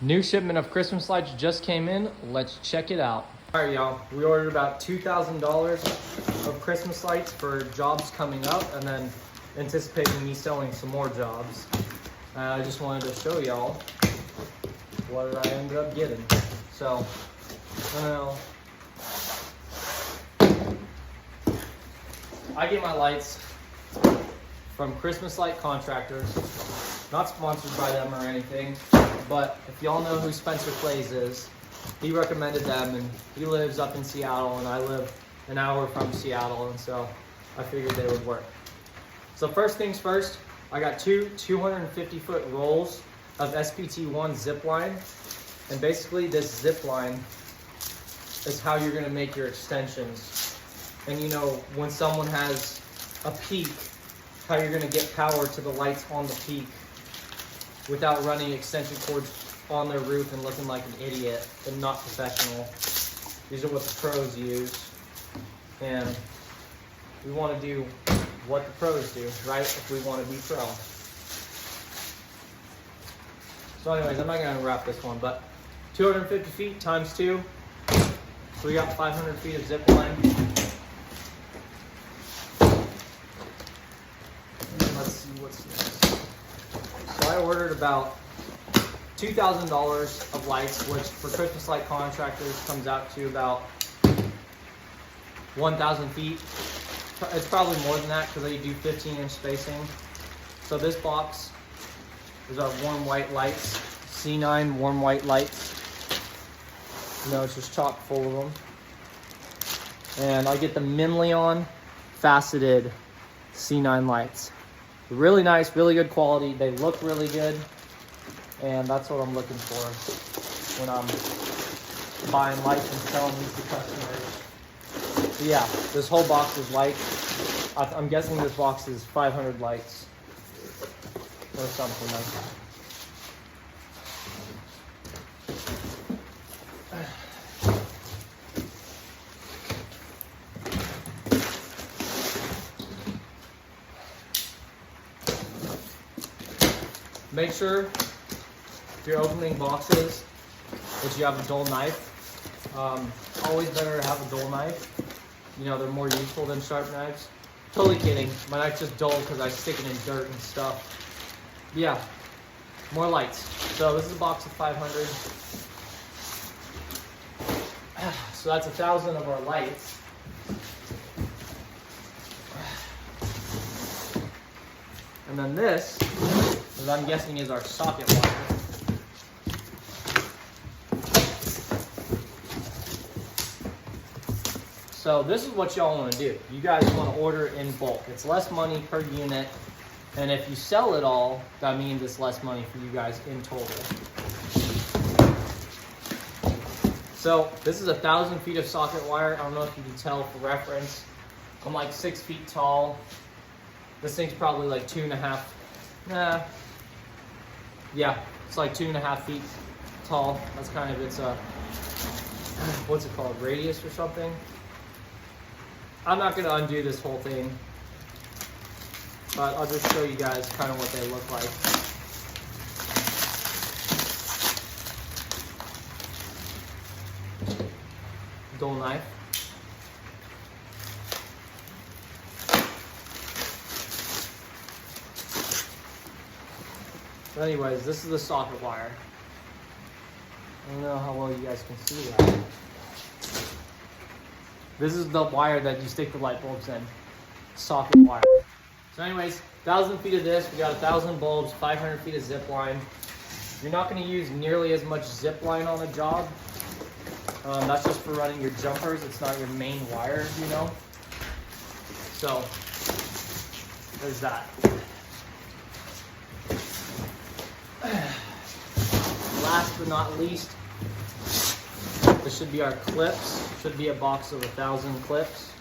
New shipment of Christmas lights just came in. Let's check it out. All right, y'all. We ordered about $2,000 of Christmas lights for jobs coming up, and then anticipating me selling some more jobs. I just wanted to show y'all what I ended up getting. So, I get my lights from Christmas Light Contractors. Not sponsored by them or anything, but if y'all know who Spencer Clays is, he recommended them, and he lives up in Seattle, and I live an hour from Seattle, and so I figured they would work. So first things first, I got two 250-foot rolls of SPT-1 Zip line, and basically this zip line is how you're gonna make your extensions. And you know, when someone has a peak, how you're gonna get power to the lights on the peak without running extension cords on their roof and looking like an idiot and not professional. These are what the pros use. And we want to do what the pros do, right? If we want to be pro. So anyways, I'm not going to wrap this one, but 250 feet times 2. So we got 500 feet of zip line. And let's see what's next. So I ordered about $2,000 of lights, which for Christmas Light Contractors comes out to about 1,000 feet. It's probably more than that because they do 15-inch spacing. So this box is our warm white lights, C9 warm white lights. You know, it's just chock full of them. And I get the Minleon faceted C9 lights. Really nice, really good quality. They look really good. And that's what I'm looking for when I'm buying lights and selling these to customers. But yeah, this whole box is lights. I'm guessing this box is 500 lights or something like that. Make sure if you're opening boxes that you have a dull knife. Always better to have a dull knife. You know, they're more useful than sharp knives. Totally kidding. My knife's just dull because I stick it in dirt and stuff. But yeah, more lights. So this is a box of 500. So that's 1,000 of our lights. And then this, as I'm guessing, is our socket wire. So this is what y'all want to do. You guys want to order in bulk. It's less money per unit, and if you sell it all, that means it's less money for you guys in total. So this is 1,000 feet of socket wire. I don't know if you can tell for reference. I'm like 6 feet tall. This thing's probably like 2.5. Yeah, it's like 2.5 feet tall. That's kind of its what's it called, radius or something. I'm not going to undo this whole thing, but I'll just show you guys kind of what they look like. Dull knife. But anyways, this is the socket wire. I don't know how well you guys can see that. This is the wire that you stick the light bulbs in. Socket wire. So anyways, 1,000 feet of this. We got 1,000 bulbs, 500 feet of zip line. You're not going to use nearly as much zip line on a job. That's just for running your jumpers. It's not your main wire, you know. So, there's that. Last but not least, this should be our clips. Should be a box of 1,000 clips.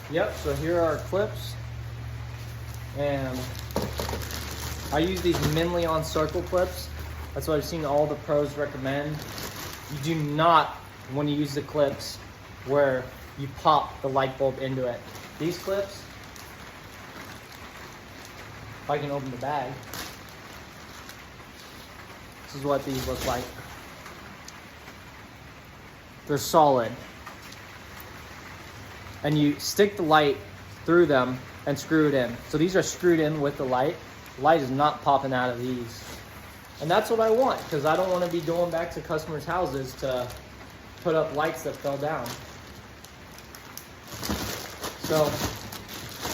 Yep, so here are our clips. And I use these Minleon circle clips. That's what I've seen all the pros recommend. You do not when you use the clips where you pop the light bulb into it. These clips, if I can open the bag, this is what these look like. They're solid. And you stick the light through them and screw it in. So these are screwed in with the light. The light is not popping out of these. And that's what I want, because I don't want to be going back to customers' houses to put up lights that fell down. So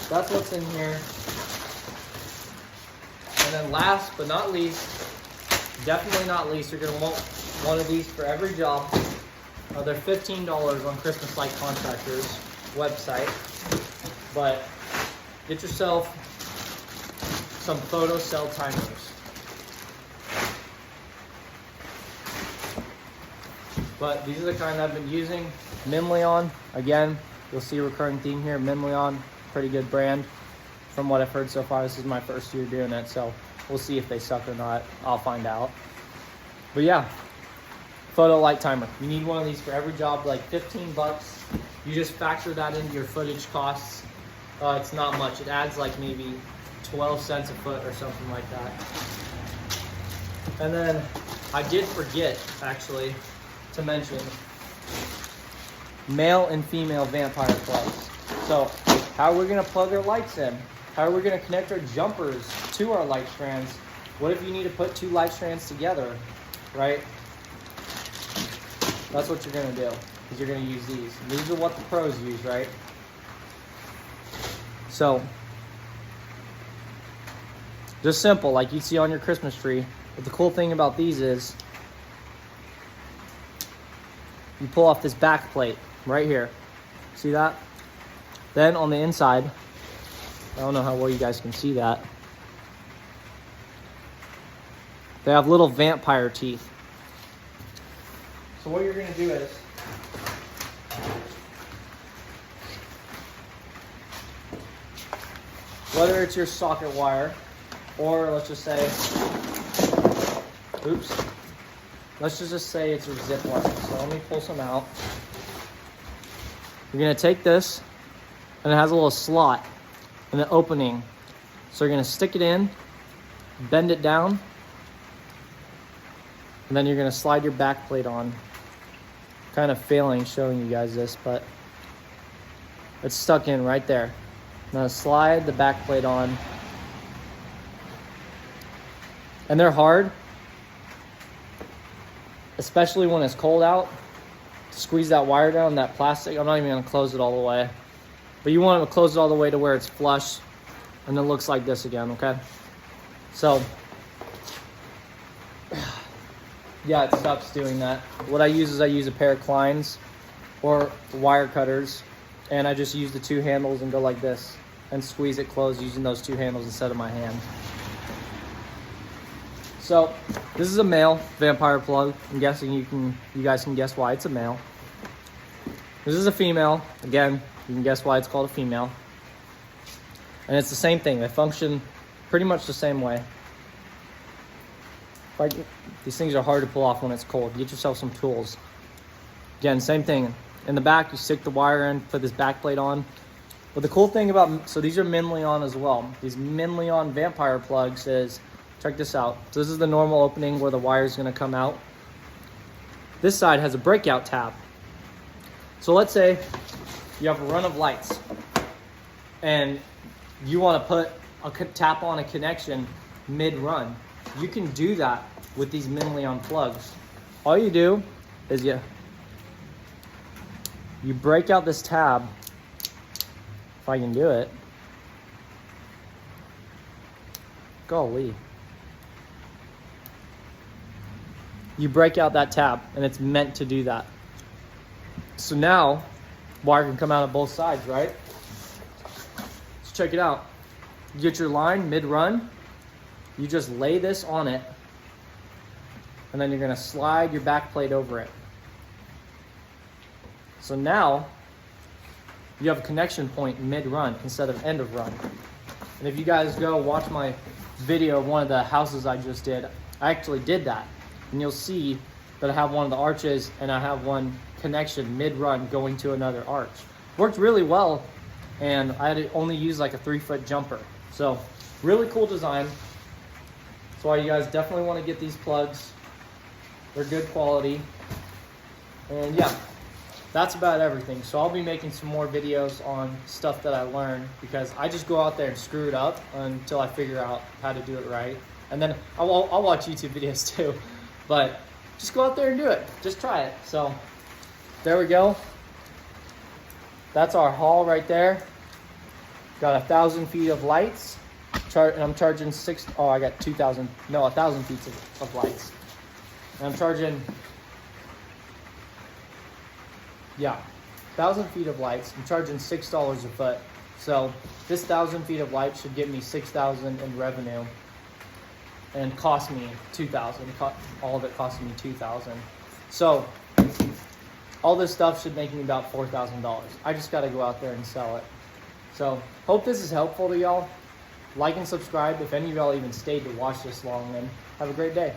that's what's in here. And then last but not least, definitely not least, you're going to want one of these for every job. They're $15 on Christmas Light Contractors website. But get yourself some photo cell timers. But these are the kind I've been using. Minleon, again, you'll see a recurring theme here. Minleon, pretty good brand. From what I've heard so far, this is my first year doing it, so we'll see if they suck or not. I'll find out. But yeah, photo light timer. You need one of these for every job, like 15 bucks. You just factor that into your footage costs. It's not much. It adds like maybe 12 cents a foot or something like that. And then I did forget, actually, to mention male and female vampire plugs. So how are we going to plug our lights in? How are we going to connect our jumpers to our light strands? What if you need to put two light strands together, right? That's what you're going to do, because you're going to use these. And these are what the pros use, right? So just simple, like you see on your Christmas tree. But the cool thing about these is you pull off this back plate right here. See that? Then on the inside, I don't know how well you guys can see that. They have little vampire teeth. So what you're going to do is whether it's your socket wire or let's just say, oops, let's just say it's your zip wire. So let me pull some out. You're going to take this, and it has a little slot and an opening. So you're going to stick it in, bend it down, and then you're going to slide your back plate on. Kind of failing showing you guys this, but it's stuck in right there. Now slide the back plate on. And they're hard, especially when it's cold out. Squeeze that wire down, that plastic. I'm not even going to close it all the way. But you want to close it all the way to where it's flush and it looks like this again, okay? So, yeah, it sucks doing that. What I use is I use a pair of Kleins or wire cutters, and I just use the two handles and go like this and squeeze it closed using those two handles instead of my hand. So this is a male vampire plug. I'm guessing you guys can guess why it's a male. This is a female. Again, you can guess why it's called a female. And it's the same thing. They function pretty much the same way. Like, these things are hard to pull off when it's cold. Get yourself some tools. Again, same thing. In the back, you stick the wire in, put this back plate on. But the cool thing about, so these are Minleon as well. These Minleon Vampire plugs is, check this out. So this is the normal opening where the wire is going to come out. This side has a breakout tab. So let's say you have a run of lights and you want to put a tap on a connection mid-run. You can do that with these Minleon plugs. All you do is you break out this tab, if I can do it. Golly. You break out that tab, and it's meant to do that. So now, wire can come out of both sides, right? Let's check it out. You get your line mid-run, you just lay this on it, and then you're gonna slide your back plate over it. So now, you have a connection point mid-run instead of end of run. And if you guys go watch my video of one of the houses I just did, I actually did that. And you'll see that I have one of the arches and I have one connection mid-run going to another arch. Worked really well, and I had to only use like a 3-foot jumper. So really cool design. That's why you guys definitely want to get these plugs. They're good quality. And yeah, that's about everything. So I'll be making some more videos on stuff that I learned, because I just go out there and screw it up until I figure out how to do it right. And then I'll watch YouTube videos too, but just go out there and do it. Just try it. So there we go. That's our haul right there. Got 1,000 feet of lights. And I'm charging I got 1,000 feet of lights. And I'm charging, yeah, 1,000 feet of lights. I'm charging $6 a foot. So this 1,000 feet of lights should get me $6,000 in revenue, and cost me $2,000. All of it cost me $2,000. So all this stuff should make me about $4,000. I just got to go out there and sell it. So hope this is helpful to y'all. Like and subscribe if any of y'all even stayed to watch this long, and have a great day.